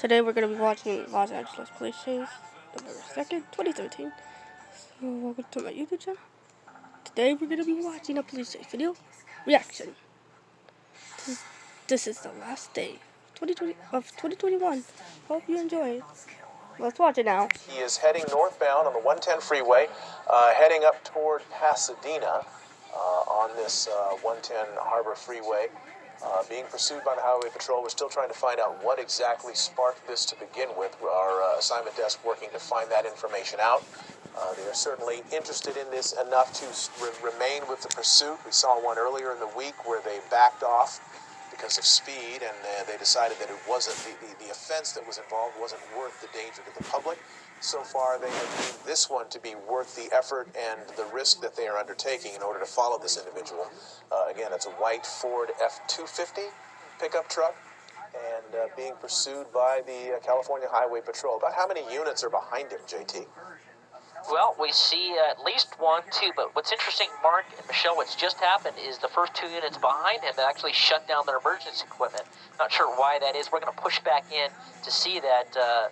Today we're going to be watching Los Angeles Police Chase, November 2nd, 2013. So welcome to my YouTube channel. Today we're going to be watching a police chase video reaction. This is the last day of 2021. Hope you enjoy it. Let's watch it now. He is heading northbound on the 110 freeway, heading up toward Pasadena on this 110 Harbor Freeway. Being pursued by the Highway Patrol. We're still trying to find out what exactly sparked this to begin with. Our assignment desk working to find that information out. They are certainly interested in this enough to remain with the pursuit. We saw one earlier in the week where they backed off because of speed, and they decided that it wasn't the offense that was involved wasn't worth the danger to the public. So far, they have deemed this one to be worth the effort and the risk that they are undertaking in order to follow this individual. Again, it's a white Ford F-250 pickup truck, and being pursued by the California Highway Patrol. About how many units are behind him, JT? Well, we see at least 1, 2, but what's interesting, Mark and Michelle, what's just happened is the first 2 units behind him that actually shut down their emergency equipment. Not sure why that is. We're going to push back in to see that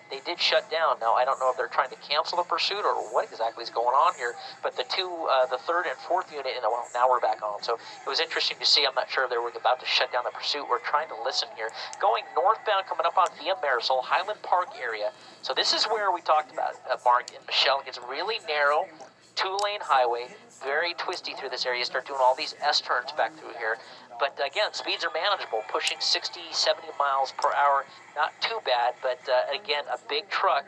they did shut down. Now, I don't know if they're trying to cancel the pursuit or what exactly is going on here, but the third and fourth unit, well, now we're back on. So it was interesting to see. I'm not sure if they were about to shut down the pursuit. We're trying to listen here. Going northbound, coming up on via Marisol, Highland Park area. So this is where we talked about, Mark and Michelle. It's really narrow, 2-lane highway, very twisty through this area. You start doing all these S-turns back through here. But again, speeds are manageable, pushing 60, 70 miles per hour. Not too bad, but again, a big truck.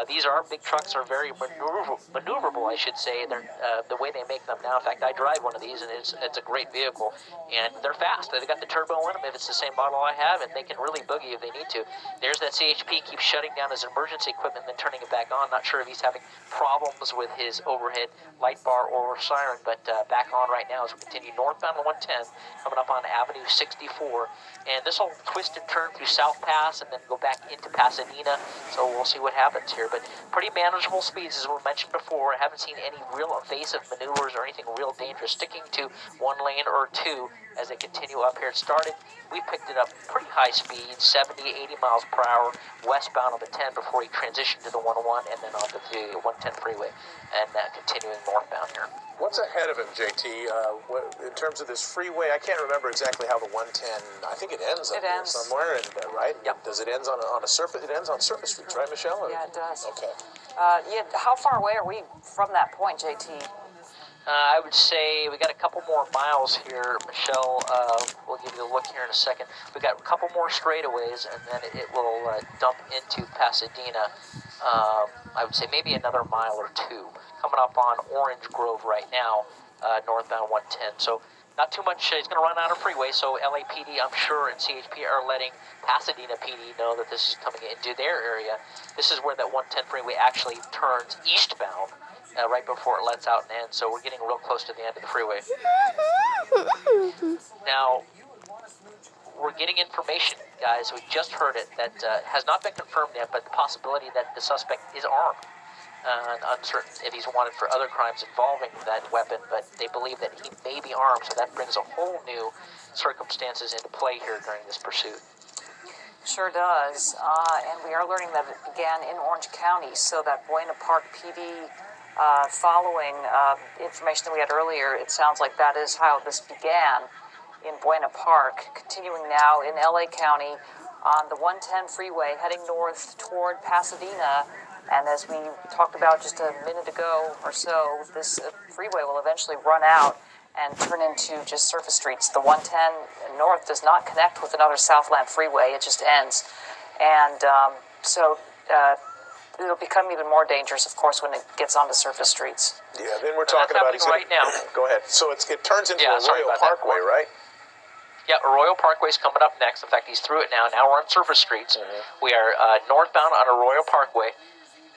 These big trucks are very maneuverable, I should say. They're the way they make them now. In fact, I drive one of these, and it's a great vehicle, and they're fast. They've got the turbo in them if it's the same model I have, and they can really boogie if they need to. There's that CHP keeps shutting down his emergency equipment and then turning it back on. Not sure if he's having problems with his overhead light bar or siren, but back on right now as we continue northbound on 110, coming up on Avenue 64, and this will twist and turn through South Pass and then go back into Pasadena, so we'll see what happens here. But pretty manageable speeds, as we mentioned before. I haven't seen any real evasive maneuvers or anything real dangerous, sticking to 1 lane or 2 as they continue up here. It started, we picked it up pretty high speed, 70, 80 miles per hour, westbound on the 10 before he transitioned to the 101 and then onto the 110 freeway, and continuing northbound here. What's ahead of him, JT? In terms of this freeway, I can't remember exactly how the 110. I think it ends up there somewhere, and right? Yep. Does it end on a surface? It ends on surface streets, right, Michelle? Or? Yeah, it does. Okay. How far away are we from that point, JT? I would say we got a couple more miles here, Michelle. We'll give you a look here in a second. We got a couple more straightaways, and then it will dump into Pasadena. I would say maybe another mile or 2. Coming up on Orange Grove right now, northbound 110. So not too much. He's going to run out of freeway, so LAPD, I'm sure, and CHP are letting Pasadena PD know that this is coming into their area. This is where that 110 freeway actually turns eastbound. Right before it lets out and ends, so we're getting real close to the end of the freeway. Now, we're getting information, guys, we just heard it, that has not been confirmed yet, but the possibility that the suspect is armed. Uncertain if he's wanted for other crimes involving that weapon, but they believe that he may be armed, so that brings a whole new circumstances into play here during this pursuit. Sure does, and we are learning that it began in Orange County, so that Buena Park PD, following information that we had earlier, it sounds like that is how this began in Buena Park, continuing now in LA County on the 110 freeway, heading north toward Pasadena. And as we talked about just a minute ago or so, this freeway will eventually run out and turn into just surface streets. The 110 north does not connect with another Southland freeway, it just ends. And it'll become even more dangerous, of course, when it gets onto surface streets. Yeah, then we're talking about... right now. Go ahead. So it turns into Arroyo Parkway, right? Yeah, Arroyo Parkway's coming up next. In fact, he's through it now. Now we're on surface streets. We are northbound on Arroyo Parkway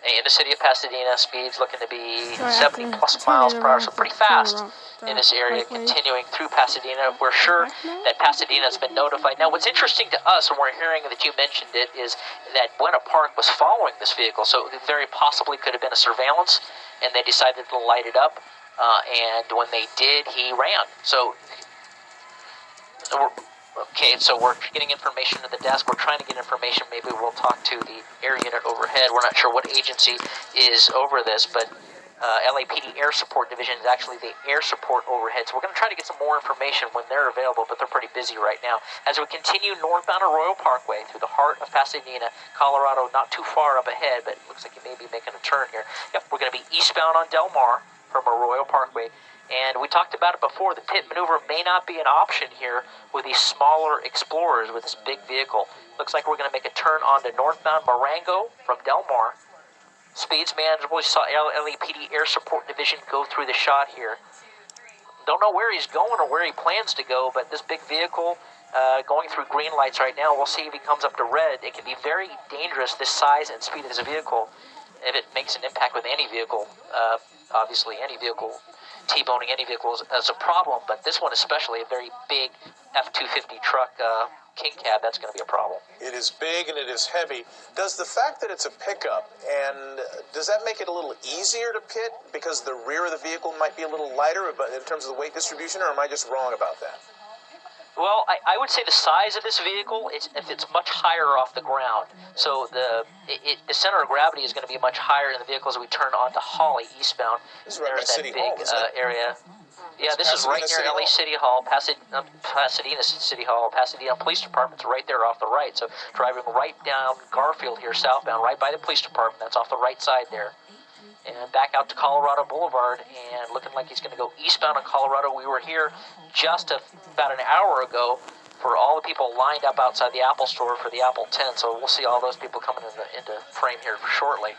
in the city of Pasadena. Speeds looking to be 70 plus miles per hour, so pretty fast in this area, continuing through Pasadena. We're sure that Pasadena's been notified. Now, what's interesting to us, and we're hearing that you mentioned it, is that Buena Park was following this vehicle, so it very possibly could have been a surveillance, and they decided to light it up, and when they did, he ran. So Okay, so we're getting information to the desk. We're trying to get information. Maybe we'll talk to the air unit overhead. We're not sure what agency is over this, but LAPD Air Support Division is actually the air support overhead. So we're going to try to get some more information when they're available, but they're pretty busy right now. As we continue northbound Arroyo Parkway through the heart of Pasadena, Colorado, not too far up ahead, but it looks like you may be making a turn here. Yep, we're going to be eastbound on Del Mar from Arroyo Parkway. And we talked about it before, the pit maneuver may not be an option here with these smaller Explorers with this big vehicle. Looks like we're going to make a turn onto northbound Marengo from Del Mar. Speed's manageable. We saw LAPD Air Support Division go through the shot here. Don't know where he's going or where he plans to go, but this big vehicle going through green lights right now. We'll see if he comes up to red. It can be very dangerous, this size and speed of this vehicle, if it makes an impact with any vehicle. Obviously, any vehicle, T-boning any vehicle is a problem, but this one especially, a very big F-250 truck, king cab, that's going to be a problem. It is big and it is heavy. Does the fact that it's a pickup, and does that make it a little easier to pit because the rear of the vehicle might be a little lighter in terms of the weight distribution, or am I just wrong about that? Well, I would say the size of this vehicle, it's much higher off the ground. So the center of gravity is going to be much higher in the vehicle as we turn onto Holly eastbound. This is right There's by that City big Hall, isn't it? area. Yeah, this is Pasadena right near City LA Hall. City Hall, Pasadena City Hall, Pasadena Police Department's right there off the right. So driving right down Garfield here, southbound, right by the police department. That's off the right side there. And back out to Colorado Boulevard, and looking like he's going to go eastbound on Colorado. We were here just about an hour ago for all the people lined up outside the Apple store for the Apple 10, so we'll see all those people coming into frame here shortly.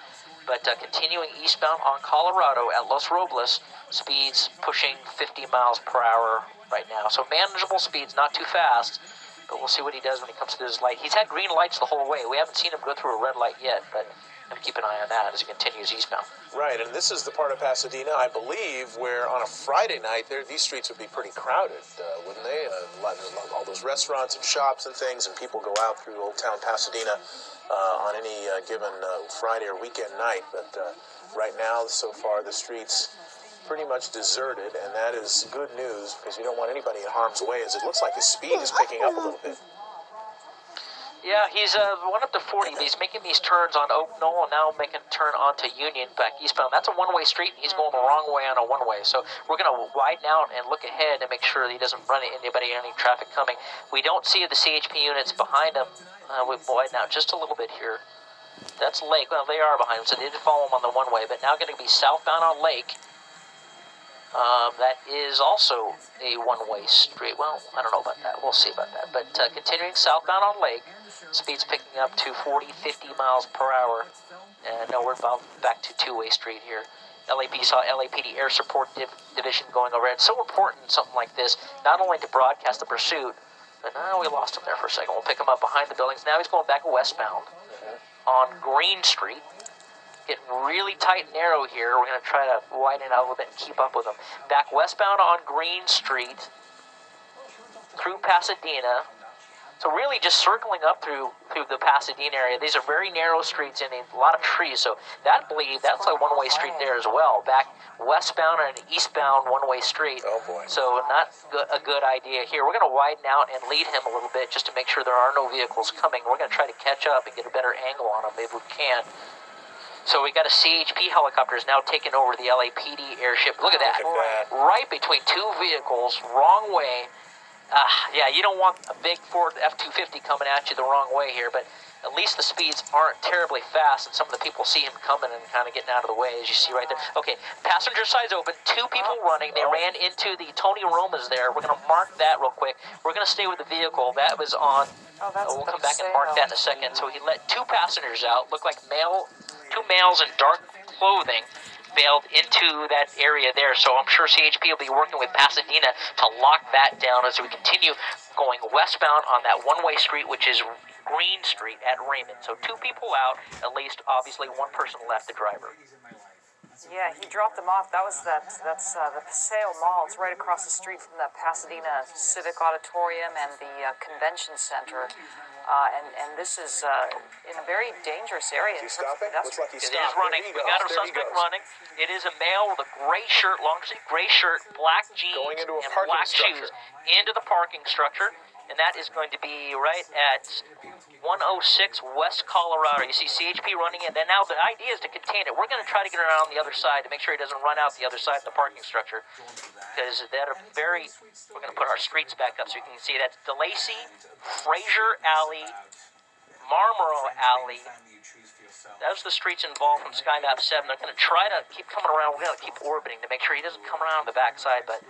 But continuing eastbound on Colorado at Los Robles, speeds pushing 50 miles per hour right now. So manageable speeds, not too fast, but we'll see what he does when he comes to this light. He's had green lights the whole way. We haven't seen him go through a red light yet, but I'm going to keep an eye on that as he continues eastbound. Right, and this is the part of Pasadena, I believe, where on a Friday night, these streets would be pretty crowded, wouldn't they? All those restaurants and shops and things, and people go out through Old Town Pasadena on any given Friday or weekend night. But right now, so far, the streets pretty much deserted, and that is good news because you don't want anybody in harm's way, as it looks like his speed is picking up a little bit. Yeah, he's went up to 40. He's making these turns on Oak Knoll and now making a turn onto Union back eastbound. That's a one-way street, and he's going the wrong way on a one-way. So we're going to widen out and look ahead and make sure that he doesn't run anybody, any traffic coming. We don't see the CHP units behind him. We've widened out just a little bit here. That's Lake. Well, they are behind him, so they did follow him on the one-way. But now going to be southbound on Lake. That is also a one-way street. Well, I don't know about that. We'll see about that. But continuing southbound on Lake, speeds picking up to 40, 50 miles per hour. And now we're about back to two-way street here. Saw LAPD Air Support Division going over. It's so important, something like this, not only to broadcast the pursuit, but we lost him there for a second. We'll pick him up behind the buildings. Now he's going back westbound on Green Street. Getting really tight and narrow here. We're going to try to widen it out a little bit and keep up with them. Back westbound on Green Street through Pasadena. So really just circling up through the Pasadena area. These are very narrow streets and a lot of trees. So that's a one-way street there as well. Back westbound and eastbound one-way street. Oh boy. So not a good idea here. We're going to widen out and lead him a little bit just to make sure there are no vehicles coming. We're going to try to catch up and get a better angle on him if we can. So we got a CHP helicopter is now taking over the LAPD airship. Look at that. Right between two vehicles, wrong way. Yeah, you don't want a big Ford F-250 coming at you the wrong way here, but at least the speeds aren't terribly fast, and some of the people see him coming and kind of getting out of the way, as you see right there. Okay, passenger side's open, two people running. They ran into the Tony Romas there. We're going to mark that real quick. We're going to stay with the vehicle. That was on. We'll come back and mark that in a second. So he let two passengers out, look like two males in dark clothing, bailed into that area there. So I'm sure CHP will be working with Pasadena to lock that down as we continue going westbound on that one-way street, which is Green Street at Raymond. So two people out, at least obviously one person left, the driver. Yeah, he dropped them off. That's the Paseo Mall. It's right across the street from the Pasadena Civic Auditorium and the Convention Center. And this is in a very dangerous area. Is he stopping? Looks like he's stopping. It is stopped. running. We got our suspect running. It is a male with a gray shirt, long sleeve gray shirt, black jeans, Going into a and parking black structure. shoes into the parking structure. and that is going to be right at 106 West Colorado. You see CHP running in. Then now the idea is to contain it. We're going to try to get around the other side to make sure he doesn't run out the other side of the parking structure, because that are very. We're going to put our streets back up so you can see that's DeLacy, Fraser Alley, Marlboro Alley. Those are the streets involved from SkyMap 7. They're going to try to keep coming around. We're going to keep orbiting to make sure he doesn't come around the backside, but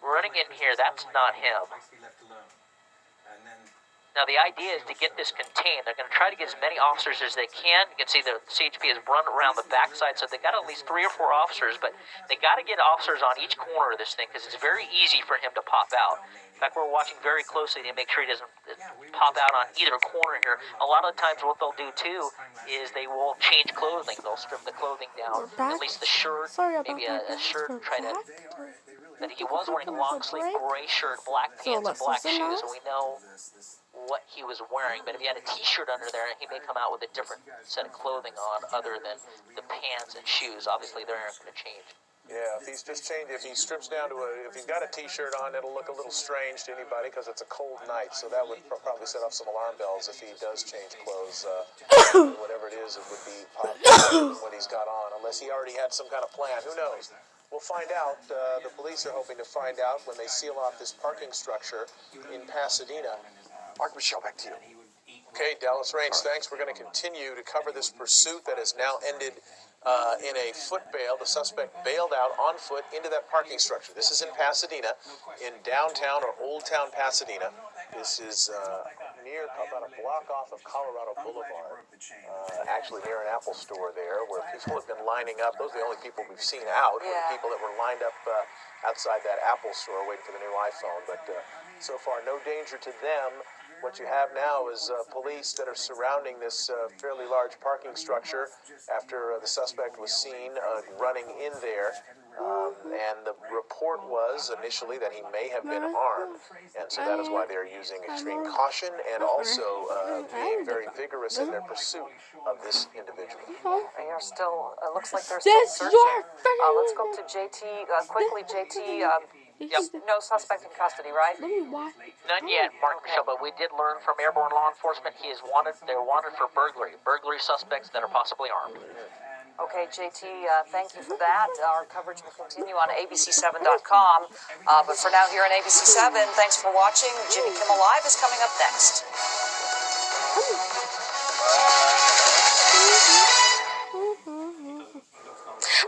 running in here, that's not him. Now, the idea is to get this contained. They're going to try to get as many officers as they can. You can see the CHP has run around the backside, so they've got at least 3 or 4 officers, but they got to get officers on each corner of this thing because it's very easy for him to pop out. In fact, we're watching very closely to make sure he doesn't pop out on either corner here. A lot of the times what they'll do, too, is they will change clothing. They'll strip the clothing down, at least the shirt, maybe a shirt, try to... But he was wearing a long-sleeve gray shirt, black pants, and black shoes, and we know what he was wearing. But if he had a T-shirt under there, he may come out with a different set of clothing on other than the pants and shoes. Obviously, they aren't going to change. Yeah, if he's just changed, if he strips down to if he's got a T-shirt on, it'll look a little strange to anybody because it's a cold night. So that would probably set off some alarm bells if he does change clothes. Whatever it is, it would be popped out what he's got on, unless he already had some kind of plan. Who knows? We'll find out. The police are hoping to find out when they seal off this parking structure in Pasadena. Mark, Michelle, back to you. Okay, Dallas Range, thanks. We're going to continue to cover this pursuit that has now ended in a foot bail. The suspect bailed out on foot into that parking structure. This is in Pasadena, in downtown or Old Town Pasadena. This is near about a block off of Colorado Boulevard, actually near an Apple store there where people have been lining up. Those are the only people we've seen out, the people that were lined up outside that Apple store waiting for the new iPhone. But so far, no danger to them. What you have now is police that are surrounding this fairly large parking structure after the suspect was seen running in there. And the report was initially that he may have been armed. And so that is why they're using extreme caution and also being very vigorous in their pursuit of this individual. They are still, looks like they're still searching. Let's go to JT, quickly, JT. No suspect in custody, right? None yet, Mark Michelle, but we did learn from airborne law enforcement he is wanted. They're wanted for burglary suspects that are possibly armed. Okay, JT, thank you for that. Our coverage will continue on abc7.com. But for now, here on ABC7, thanks for watching. Jimmy Kimmel Live is coming up next.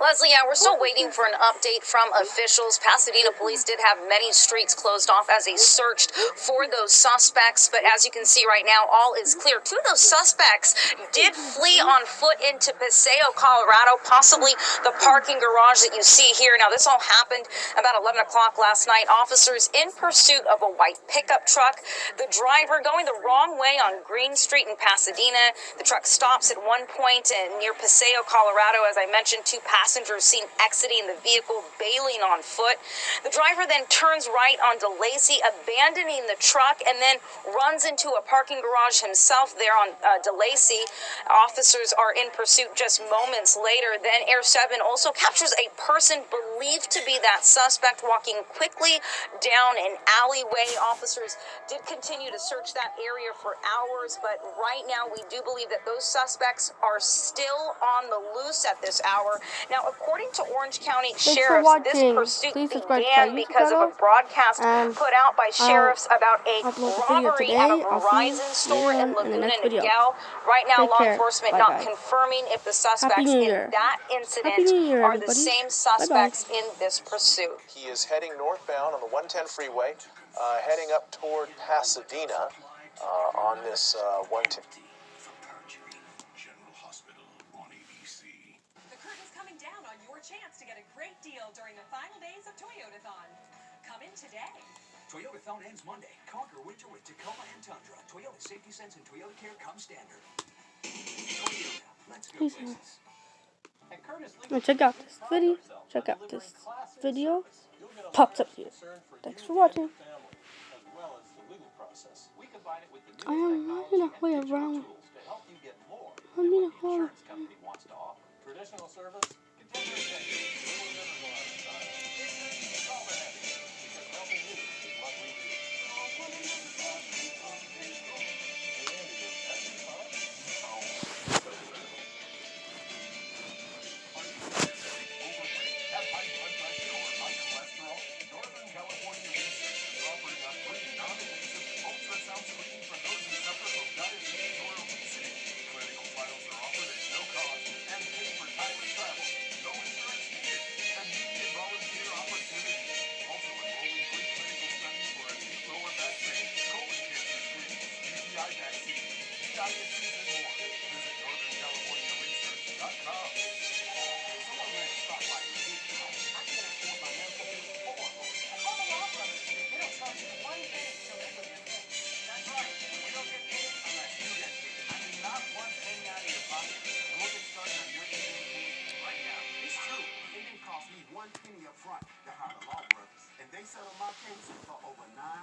Leslie, we're still waiting for an update from officials. Pasadena police did have many streets closed off as they searched for those suspects, but as you can see right now, all is clear. 2 of those suspects did flee on foot into Paseo, Colorado, possibly the parking garage that you see here. Now, this all happened about 11 o'clock last night. Officers in pursuit of a white pickup truck. The driver going the wrong way on Green Street in Pasadena. The truck stops at one point near Paseo, Colorado. As I mentioned, 2 passengers seen exiting the vehicle, bailing on foot. The driver then turns right onto Lacey, abandoning the truck, and then runs into a parking garage himself there on DeLacy. Officers are in pursuit just moments later. Then Air 7 also captures a person believed to be that suspect walking quickly down an alleyway. Officers did continue to search that area for hours, but right now we do believe that those suspects are still on the loose at this hour. Now, according to Orange County sheriffs, this pursuit began because of a broadcast put out by sheriffs about a robbery at a Verizon store in Laguna Niguel. Right now, law enforcement not confirming if the suspects in that incident are the same suspects in this pursuit. He is heading northbound on the 110 freeway, heading up toward Pasadena on this 110. Chance to get a great deal during the final days of Toyotathon. Come in today. Toyotathon ends Monday. Conquer winter with Tacoma and Tundra. Toyota Safety Sense and Toyota Care come standard. Toyota. Let's go places. Check out this video. Check out this video. Pops up here. Thanks for watching. I'm gonna play around. I'm gonna hold. Traditional service. Contemporary settled my case for over $9